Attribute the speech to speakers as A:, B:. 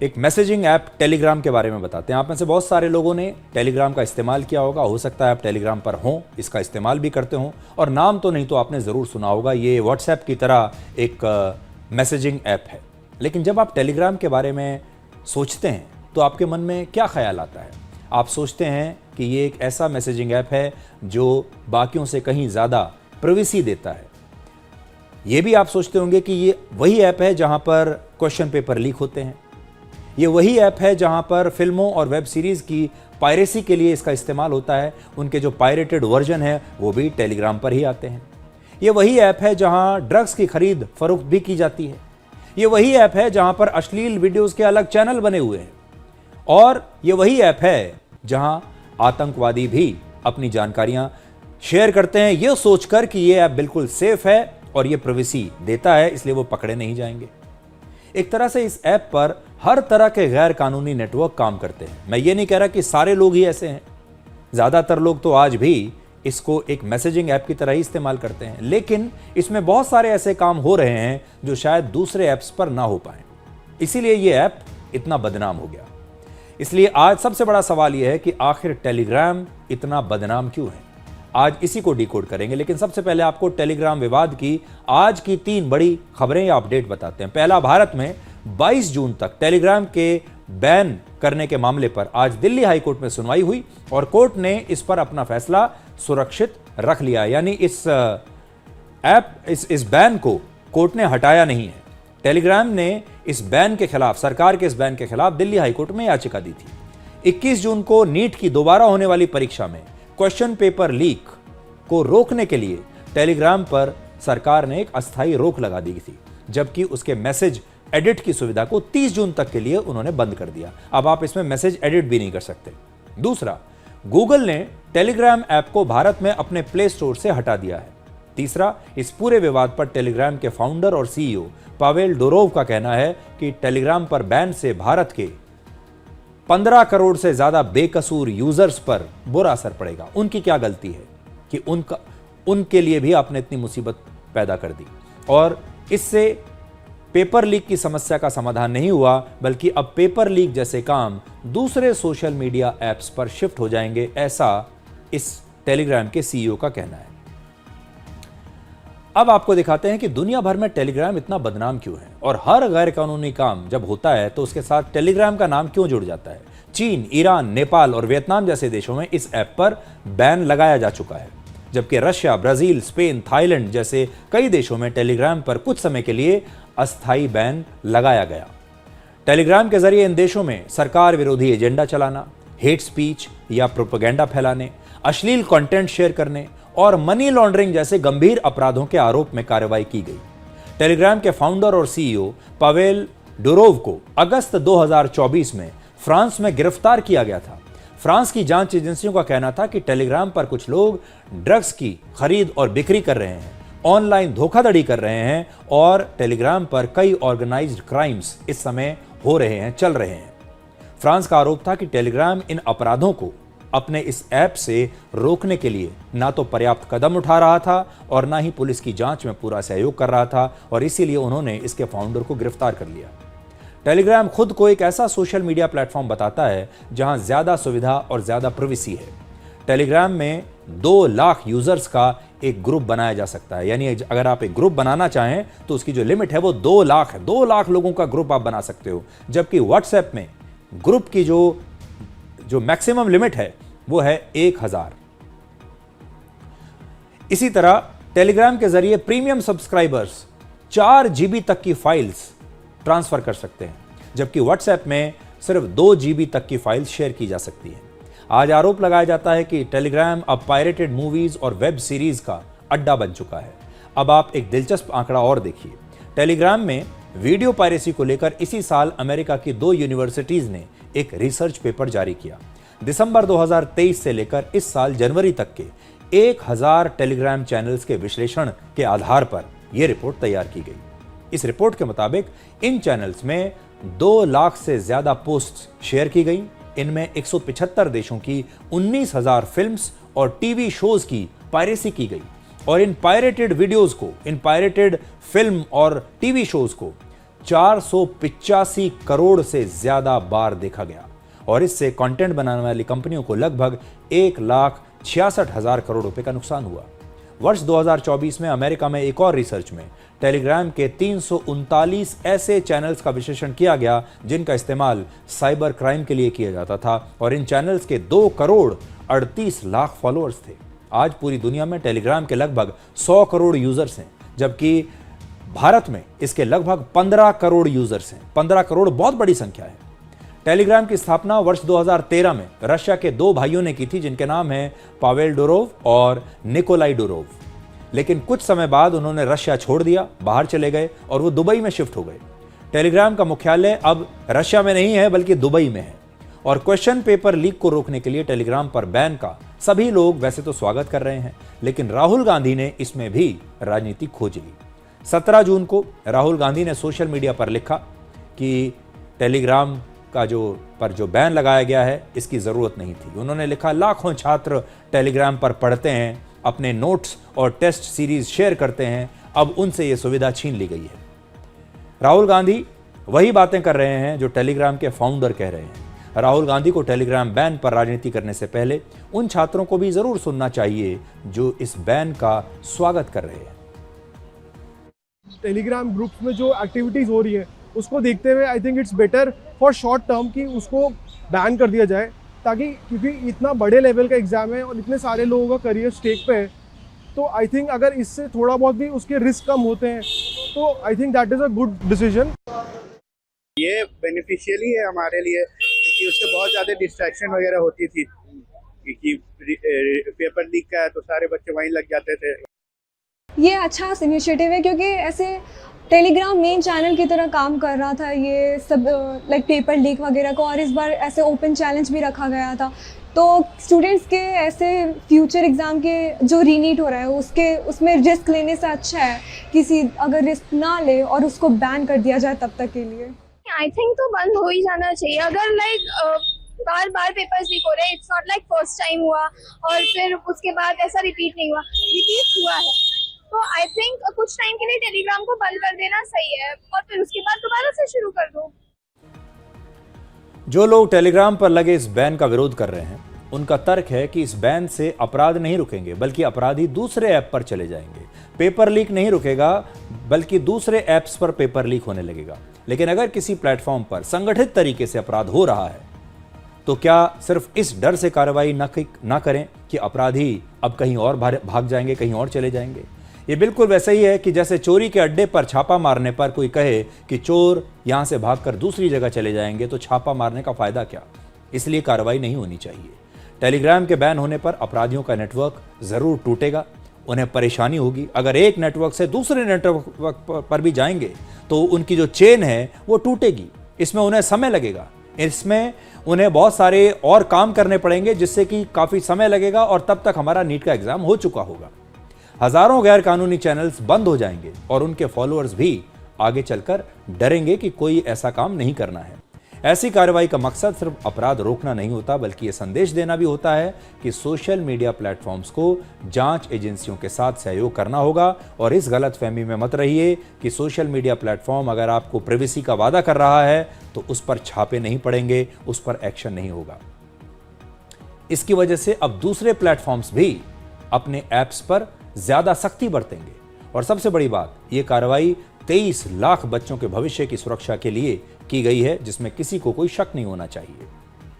A: एक messaging app Telegram के बारे में बताते हैं। आप में से बहुत सारे लोगों ने टेलीग्राम का इस्तेमाल किया होगा, हो सकता है आप टेलीग्राम पर हों, इसका इस्तेमाल भी करते हों, और नाम तो नहीं तो आपने ज़रूर सुना होगा। ये व्हाट्सएप की तरह एक मैसेजिंग ऐप है। लेकिन जब आप टेलीग्राम के बारे में सोचते हैं तो आपके मन में क्या ख्याल आता है? आप सोचते हैं कि ये एक ऐसा मैसेजिंग ऐप है जो बाकियों से कहीं ज़्यादा प्राइवेसी देता है। ये भी आप सोचते होंगे कि ये वही ऐप है जहाँ पर क्वेश्चन पेपर लीक होते हैं, ये वही ऐप है जहां पर फिल्मों और वेब सीरीज की पायरेसी के लिए इसका इस्तेमाल होता है। उनके जो पायरेटेड वर्जन है वो भी टेलीग्राम पर ही आते हैं। ये वही ऐप है जहां ड्रग्स की खरीद फरोख्त भी की जाती है। ये वही ऐप है जहां पर अश्लील वीडियोस के अलग चैनल बने हुए हैं। और ये वही ऐप है जहां आतंकवादी भी अपनी जानकारियां शेयर करते हैं, ये सोचकर कि ये ऐप बिल्कुल सेफ है और ये प्राइवेसी देता है, इसलिए वो पकड़े नहीं जाएंगे। एक तरह से इस ऐप पर हर तरह के गैर कानूनी नेटवर्क काम करते हैं। मैं ये नहीं कह रहा कि सारे लोग ही ऐसे हैं, ज़्यादातर लोग तो आज भी इसको एक मैसेजिंग ऐप की तरह ही इस्तेमाल करते हैं, लेकिन इसमें बहुत सारे ऐसे काम हो रहे हैं जो शायद दूसरे ऐप्स पर ना हो पाए, इसीलिए ये ऐप इतना बदनाम हो गया। इसलिए आज सबसे बड़ा सवाल यह है कि आखिर टेलीग्राम इतना बदनाम क्यों है? आज इसी को डिकोड करेंगे, लेकिन सबसे पहले आपको टेलीग्राम विवाद की आज की 3 बड़ी खबरें या अपडेट बताते हैं। पहला, भारत में 22 जून तक टेलीग्राम के बैन करने के मामले पर आज दिल्ली हाई कोर्ट में सुनवाई हुई और कोर्ट ने इस पर अपना फैसला सुरक्षित रख लिया। यानी इस बैन को कोर्ट ने हटाया नहीं है। टेलीग्राम ने इस बैन के खिलाफ, सरकार के इस बैन के खिलाफ दिल्ली हाई कोर्ट में याचिका दी थी। 21 जून को नीट की दोबारा होने वाली परीक्षा में क्वेश्चन पेपर लीक को रोकने के लिए टेलीग्राम पर सरकार ने एक अस्थायी रोक लगा दी थी, जबकि उसके मैसेज एडिट की सुविधा को 30 जून तक के लिए उन्होंने बंद कर दिया। अब आप इसमें मैसेज एडिट भी नहीं कर सकते। दूसरा, गूगल ने टेलीग्राम ऐप को भारत में अपने प्ले स्टोर से हटा दिया है। तीसरा, इस पूरे विवाद पर टेलीग्राम के फाउंडर और सीईओ पावेल डुरोव का कहना है कि टेलीग्राम पर बैन से भारत के 15 करोड़ से ज्यादा बेकसूर यूजर्स पर बुरा असर पड़ेगा। उनकी क्या गलती है कि उनके लिए भी आपने इतनी मुसीबत पैदा कर दी? और इससे पेपर लीक की समस्या का समाधान नहीं हुआ, बल्कि अब पेपर लीक जैसे काम दूसरे सोशल मीडिया ऐप्स पर शिफ्ट हो जाएंगे, ऐसा इस टेलीग्राम के सीईओ का कहना है। अब आपको दिखाते हैं कि दुनिया भर में टेलीग्राम इतना बदनाम क्यों है और हर गैर कानूनी काम जब होता है तो उसके साथ टेलीग्राम का नाम क्यों जुड़ जाता है। चीन, ईरान, नेपाल और वियतनाम जैसे देशों में इस ऐप पर बैन लगाया जा चुका है, जबकि रशिया, ब्राजील, स्पेन, थाईलैंड जैसे कई देशों में टेलीग्राम पर कुछ समय के लिए अस्थायी बैन लगाया गया। टेलीग्राम के जरिए इन देशों में सरकार विरोधी एजेंडा चलाना, हेट स्पीच या प्रोपेगेंडा फैलाने, अश्लील कंटेंट शेयर करने और मनी लॉन्ड्रिंग जैसे गंभीर अपराधों के आरोप में कार्रवाई की गई। टेलीग्राम के फाउंडर और सीईओ पावेल डुरोव को अगस्त 2024 में फ्रांस में गिरफ्तार किया गया था। फ्रांस की जांच एजेंसियों का कहना था कि टेलीग्राम पर कुछ लोग ड्रग्स की खरीद और बिक्री कर रहे हैं, ऑनलाइन धोखाधड़ी कर रहे हैं और टेलीग्राम पर कई ऑर्गेनाइज्ड क्राइम्स इस समय हो रहे हैं, चल रहे हैं। फ्रांस का आरोप था कि टेलीग्राम इन अपराधों को अपने इस ऐप से रोकने के लिए ना तो पर्याप्त कदम उठा रहा था और ना ही पुलिस की जांच में पूरा सहयोग कर रहा था, और इसीलिए उन्होंने इसके फाउंडर को गिरफ्तार कर लिया। टेलीग्राम खुद को एक ऐसा सोशल मीडिया प्लेटफॉर्म बताता है जहां ज्यादा सुविधा और ज्यादा प्राइवेसी है। टेलीग्राम में 2 लाख यूजर्स का एक ग्रुप बनाया जा सकता है। यानी अगर आप एक ग्रुप बनाना चाहें तो उसकी जो लिमिट है वो 2 लाख है। 2 लाख लोगों का ग्रुप आप बना सकते हो, जबकि व्हाट्सएप में ग्रुप की जो मैक्सिमम लिमिट है वो है 1000। इसी तरह टेलीग्राम के जरिए प्रीमियम सब्सक्राइबर्स 4 GB तक की फाइल्स ट्रांसफर कर सकते हैं, जबकि व्हाट्सएप में सिर्फ 2 GB तक की फाइल्स शेयर की जा सकती है। आज आरोप लगाया जाता है कि टेलीग्राम अब पायरेटेड मूवीज और वेब सीरीज का अड्डा बन चुका है। अब आप एक दिलचस्प आंकड़ा और देखिए। टेलीग्राम में वीडियो पायरेसी को लेकर इसी साल अमेरिका की 2 यूनिवर्सिटीज ने एक रिसर्च पेपर जारी किया। दिसंबर 2023 से लेकर इस साल जनवरी तक के 1000 टेलीग्राम चैनल्स के विश्लेषण के आधार पर यह रिपोर्ट तैयार की गई। इस रिपोर्ट के मुताबिक इन चैनल्स में 2 लाख से ज्यादा पोस्ट्स शेयर की गई। इनमें 175 देशों की 19,000 फिल्म्स और टीवी शोज की पायरेसी की गई और इन पायरेटेड वीडियोस को, इन पायरेटेड फिल्म और टीवी शोज को 485 करोड़ से ज्यादा बार देखा गया और इससे कंटेंट बनाने वाली कंपनियों को लगभग 1,66,000 करोड़ रुपए का नुकसान हुआ। वर्ष 2024 में अमेरिका में एक और रिसर्च में टेलीग्राम के 339 ऐसे चैनल्स का विश्लेषण किया गया जिनका इस्तेमाल साइबर क्राइम के लिए किया जाता था और इन चैनल्स के 2 करोड़ 38 लाख फॉलोअर्स थे। आज पूरी दुनिया में टेलीग्राम के लगभग 100 करोड़ यूजर्स हैं, जबकि भारत में इसके लगभग 15 करोड़ यूजर्स हैं। 15 करोड़ बहुत बड़ी संख्या है। टेलीग्राम की स्थापना वर्ष 2013 में रशिया के 2 भाइयों ने की थी जिनके नाम हैं पावेल डुरोव और निकोलाई डुरोव। लेकिन कुछ समय बाद उन्होंने रशिया छोड़ दिया, बाहर चले गए और वो दुबई में शिफ्ट हो गए। टेलीग्राम का मुख्यालय अब रशिया में नहीं है बल्कि दुबई में है और क्वेश्चन पेपर लीक को रोकने के लिए टेलीग्राम पर बैन का सभी लोग वैसे तो स्वागत कर रहे हैं, लेकिन राहुल गांधी ने इसमें भी राजनीति खोज ली। 17 जून को राहुल गांधी ने सोशल मीडिया पर लिखा कि टेलीग्राम का जो बैन लगाया गया है इसकी जरूरत नहीं थी। उन्होंने लिखा, लाखों छात्र टेलीग्राम पर पढ़ते हैं, अपने नोट्स और टेस्ट सीरीज शेयर करते हैं, अब उनसे यह सुविधा छीन ली गई है। राहुल गांधी वही बातें कर रहे हैं जो टेलीग्राम के फाउंडर कह रहे हैं। राहुल गांधी को टेलीग्राम बैन पर राजनीति करने से पहले उन छात्रों को भी जरूर सुनना चाहिए जो इस बैन का स्वागत कर रहे हैं।
B: टेलीग्राम ग्रुप्स में जो एक्टिविटीज़ हो रही है उसको देखते हुए I think it's better for short term कि उसको बैन कर दिया जाए, ताकि क्योंकि इतना बड़े लेवल का एग्ज़ाम है और इतने सारे लोगों का करियर स्टेक पे है, तो आई थिंक अगर इससे थोड़ा बहुत भी उसके रिस्क कम होते हैं तो I think that is a good decision.
C: ये बेनिफिशियली है हमारे लिए क्योंकि उससे बहुत ज़्यादा डिस्ट्रैक्शन वगैरह होती थी कि पेपर लीक का है तो सारे बच्चे वहीं लग जाते थे।
D: ये अच्छा इनिशिएटिव है क्योंकि ऐसे टेलीग्राम मेन चैनल की तरह काम कर रहा था ये सब लाइक पेपर लीक वगैरह को, और इस बार ऐसे ओपन चैलेंज भी रखा गया था तो स्टूडेंट्स के ऐसे फ्यूचर एग्ज़ाम के जो रीनीट हो रहा है उसमें रिस्क लेने से अच्छा है किसी अगर रिस्क ना ले और उसको बैन कर दिया जाए तब तक के लिए।
E: आई थिंक तो बंद हो ही जाना चाहिए। अगर बार बार पेपर्स लीक हो रहे हैं, it's not like first time हुआ और फिर उसके बाद ऐसा रिपीट नहीं हुआ, रिपीट हुआ है, तो आई थिंक कुछ टाइम के लिए टेलीग्राम को बंद कर देना सही है और फिर उसके बाद दोबारा से शुरू कर दो।
A: जो लोग टेलीग्राम पर लगे इस बैन का विरोध कर रहे हैं उनका तर्क है कि इस बैन से अपराध नहीं रुकेंगे बल्कि अपराधी दूसरे ऐप पर चले जाएंगे। पेपर लीक नहीं रुकेगा बल्कि दूसरे ऐप्स पर पेपर लीक होने लगेगा। लेकिन अगर किसी प्लेटफॉर्म पर संगठित तरीके से अपराध हो रहा है तो क्या सिर्फ इस डर से कार्रवाई ना करें कि अपराधी अब कहीं और भाग जाएंगे, कहीं और चले जाएंगे? ये बिल्कुल वैसे ही है कि जैसे चोरी के अड्डे पर छापा मारने पर कोई कहे कि चोर यहां से भागकर दूसरी जगह चले जाएंगे तो छापा मारने का फायदा क्या? इसलिए कार्रवाई नहीं होनी चाहिए। टेलीग्राम के बैन होने पर अपराधियों का नेटवर्क जरूर टूटेगा, उन्हें परेशानी होगी। अगर एक नेटवर्क से दूसरे नेटवर्क पर भी जाएंगे तो उनकी जो चेन है वो टूटेगी। इसमें उन्हें समय लगेगा, इसमें उन्हें बहुत सारे और काम करने पड़ेंगे जिससे कि काफी समय लगेगा और तब तक हमारा नीट का एग्जाम हो चुका होगा। हजारों गैर कानूनी चैनल्स बंद हो जाएंगे और उनके फॉलोअर्स भी आगे चलकर डरेंगे कि कोई ऐसा काम नहीं करना है। ऐसी कार्रवाई का मकसद सिर्फ अपराध रोकना नहीं होता बल्कि यह संदेश देना भी होता है कि सोशल मीडिया प्लेटफॉर्म्स को जांच एजेंसियों के साथ सहयोग करना होगा। और इस गलतफहमी में मत रहिए कि सोशल मीडिया प्लेटफॉर्म अगर आपको प्राइवेसी का वादा कर रहा है तो उस पर छापे नहीं पड़ेंगे, उस पर एक्शन नहीं होगा। इसकी वजह से अब दूसरे प्लेटफॉर्म्स भी अपने ऐप्स पर ज्यादा सख्ती बरतेंगे। और सबसे बड़ी बात, यह कार्रवाई 23 लाख बच्चों के भविष्य की सुरक्षा के लिए की गई है जिसमें किसी को कोई शक नहीं होना चाहिए।